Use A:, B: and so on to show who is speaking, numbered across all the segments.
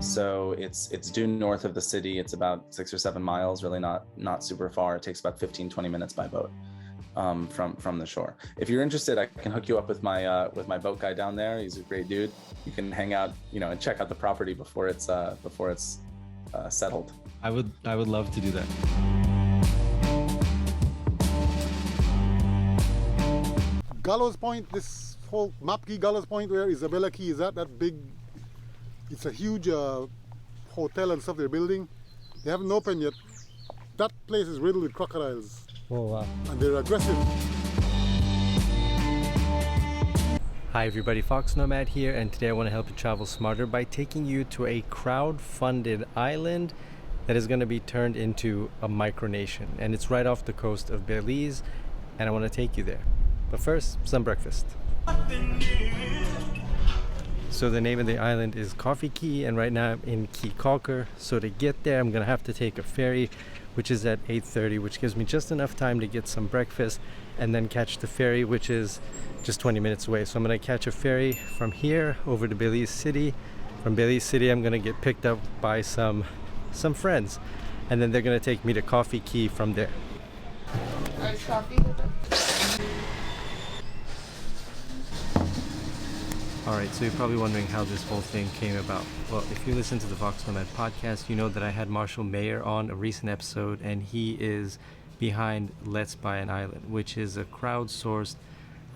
A: So it's due north of the city. It's about 6 or 7 miles, really not super far. It takes about 15-20 minutes by boat from the shore. If you're interested, I can hook you up with my boat guy down there. He's a great dude. You can hang out, and check out the property before it's settled.
B: I would love to do that.
C: Gallows Point, this whole Map Key Gallows Point where Isabella Key is at, that big, it's a huge hotel and stuff they're building. They haven't opened yet. That place is riddled with crocodiles.
B: Oh wow.
C: And they're aggressive.
B: Hi everybody, foXnoMad here, and today I want to help you travel smarter by taking you to a crowd-funded island that is going to be turned into a micronation, and it's right off the coast of Belize, and I want to take you there. But first, some breakfast. So the name of the island is Coffee Caye, and right now I'm in Caye. So to get there, I'm gonna have to take a ferry, which is at 8:30, which gives me just enough time to get some breakfast and then catch the ferry, which is just 20 minutes away. So I'm gonna catch a ferry from here over to Belize City. From Belize City, I'm gonna get picked up by some friends, and then they're gonna take me to Coffee Caye from there.
D: Iced coffee.
B: Alright, so you're probably wondering how this whole thing came about. Well, if you listen to the foXnoMad podcast, you know that I had Marshall Mayer on a recent episode, and he is behind Let's Buy an Island, which is a crowdsourced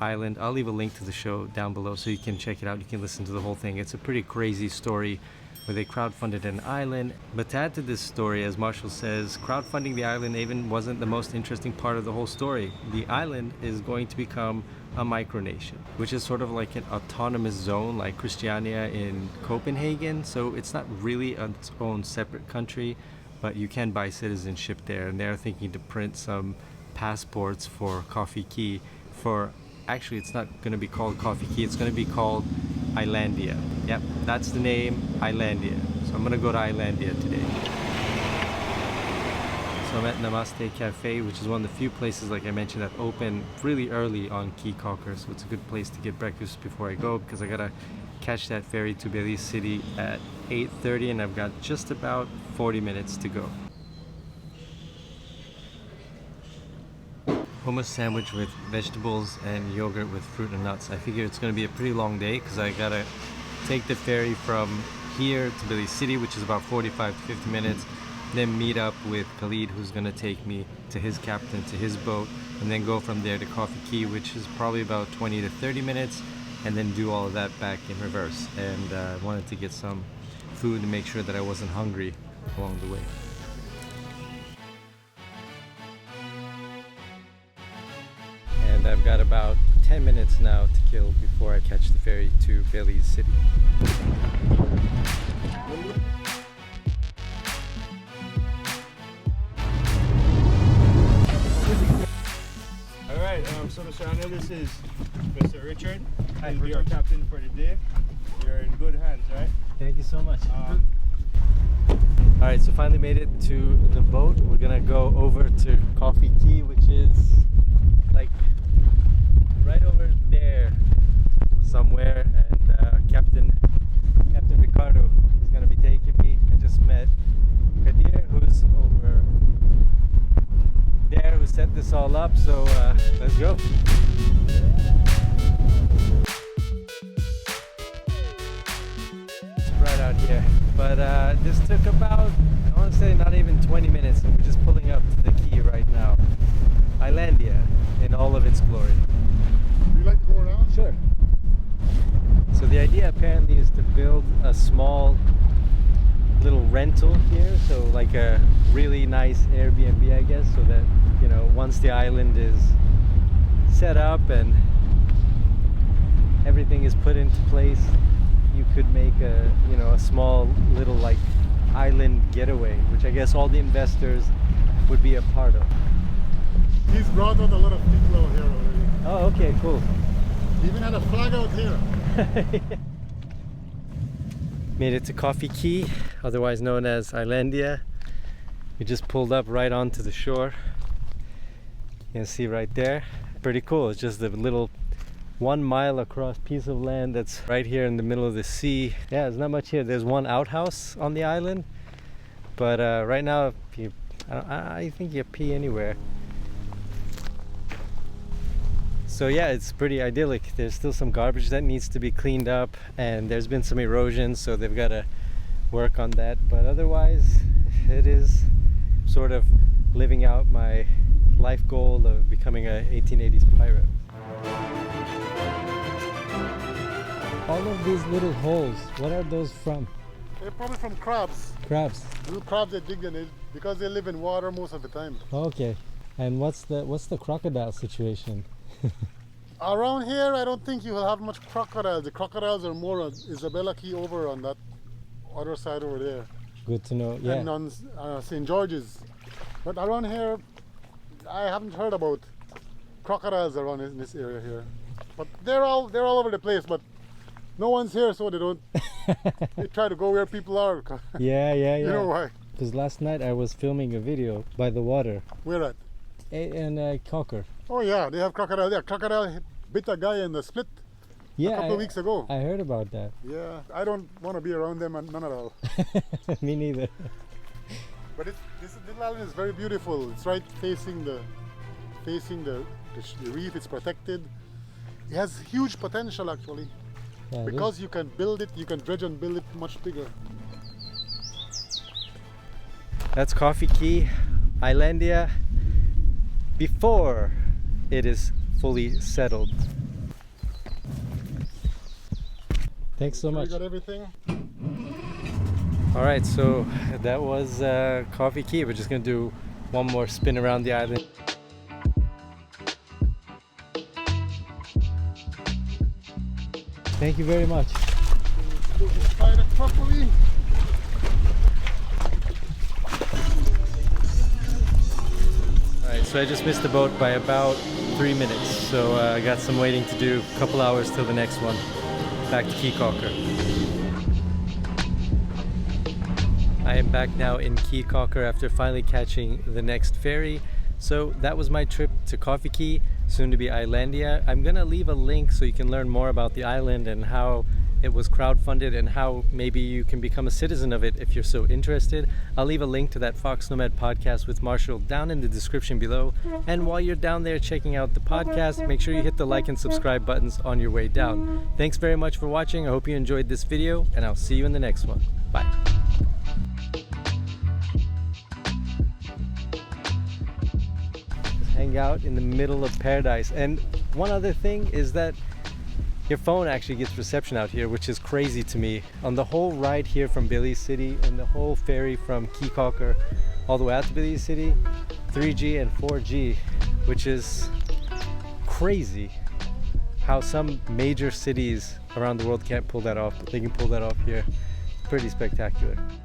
B: island. I'll leave a link to the show down below so you can check it out. You can listen to the whole thing. It's a pretty crazy story where they crowdfunded an island. But to add to this story, as Marshall says, crowdfunding the island even wasn't the most interesting part of the whole story. The island is going to become a micronation, which is sort of like an autonomous zone like Christiania in Copenhagen. So it's not really its own separate country, but you can buy citizenship there, and they're thinking to print some passports for Coffee Caye. Actually, it's not going to be called Coffee Caye, it's going to be called Islandia. Yep, that's the name, Islandia. So I'm going to go to Islandia today. So I'm at Namaste Cafe, which is one of the few places, like I mentioned, that open really early on Caye. So it's a good place to get breakfast before I go, because I gotta catch that ferry to Belize City at 8:30, and I've got just about 40 minutes to go. Hummus sandwich with vegetables and yogurt with fruit and nuts. I figure it's gonna be a pretty long day because I gotta take the ferry from here to Belize City, which is about 45 to 50 minutes. Then meet up with Khalid, who's going to take me to his captain, to his boat, and then go from there to Coffee Caye, which is probably about 20 to 30 minutes, and then do all of that back in reverse. And I wanted to get some food to make sure that I wasn't hungry along the way. And I've got about 10 minutes now to kill before I catch the ferry to Belize City.
E: So Mr. Donell, this is Mr. Richard. He'll be our captain for the day. You're in good hands, right?
B: Thank you so much. Alright, so finally made it to the boat. We're gonna go over to Coffee Caye, which is like right over there somewhere, and Captain Ricardo is gonna be taking me. I just met Kadir, who's over there, who set this all up, so let's go. It's right out here, but this took about, I want to say, not even 20 minutes, and we're just pulling up to the quay right now. Islandia in all of its glory.
C: Would you like to go around?
B: Sure. So the idea apparently is to build a small little rental here, so like a really nice Airbnb, I guess, so that, once the island is set up and everything is put into place, you could make a small little like island getaway, which I guess all the investors would be a part of.
C: He's brought out a lot of people out here already.
B: Oh, okay, cool.
C: He even had a flag out here.
B: Made it to Coffee Caye, otherwise known as Islandia. We just pulled up right onto the shore. You can see right there. Pretty cool. It's just a little 1 mile across piece of land that's right here in the middle of the sea. Yeah, there's not much here. There's one outhouse on the island, but right now I think you pee anywhere. So yeah, it's pretty idyllic. There's still some garbage that needs to be cleaned up, and there's been some erosion, so they've got to work on that. But otherwise, it is sort of living out my life goal of becoming a 1880s pirate. All of these little holes, what are those from?
C: They're probably from crabs.
B: Crabs.
C: Little crabs that dig in it because they live in water most of the time.
B: Okay. And what's the crocodile situation?
C: Around here, I don't think you will have much crocodiles. The crocodiles are more on Isabella Caye over on that other side over there.
B: Good to know. Yeah.
C: And on St. George's. But around here, I haven't heard about crocodiles around in this area here. But they're all over the place. But no one's here, so they don't. They try to go where people are.
B: Yeah.
C: You know why?
B: Because last night I was filming a video by the water.
C: Where at?
B: In Cocker.
C: Oh yeah, they have crocodile. Yeah, crocodile bit a guy in the split a couple of weeks ago.
B: I heard about that.
C: Yeah, I don't want to be around them, none at all.
B: Me neither.
C: But this little island is very beautiful. It's right facing the reef. It's protected. It has huge potential actually,
B: Yeah,
C: because you can build it. You can dredge and build it much bigger.
B: that's Coffee Caye, Islandia, before it is fully settled. Thanks so much.
C: We got everything.
B: All right, so that was Coffee Caye. We're just gonna do one more spin around the island. Thank you very much.
C: Slide it properly.
B: All right, so I just missed the boat by about 3 minutes. So I got some waiting to do, a couple hours till the next one. Back to Caye Caulker. I am back now in Caye Caulker after finally catching the next ferry. So that was my trip to Coffee Caye, soon to be Islandia. I'm gonna leave a link so you can learn more about the island and how it was crowdfunded and how maybe you can become a citizen of it if you're so interested. I'll leave a link to that foXnoMad podcast with Marshall down in the description below. And while you're down there checking out the podcast, make sure you hit the like and subscribe buttons on your way down. Thanks very much for watching. I hope you enjoyed this video, and I'll see you in the next one. Bye. Hang out in the middle of paradise. And one other thing is that your phone actually gets reception out here, which is crazy to me. On the whole ride here from Belize City and the whole ferry from Caye Caulker all the way out to Belize City, 3G and 4G, which is crazy how some major cities around the world can't pull that off, but they can pull that off here. Pretty spectacular.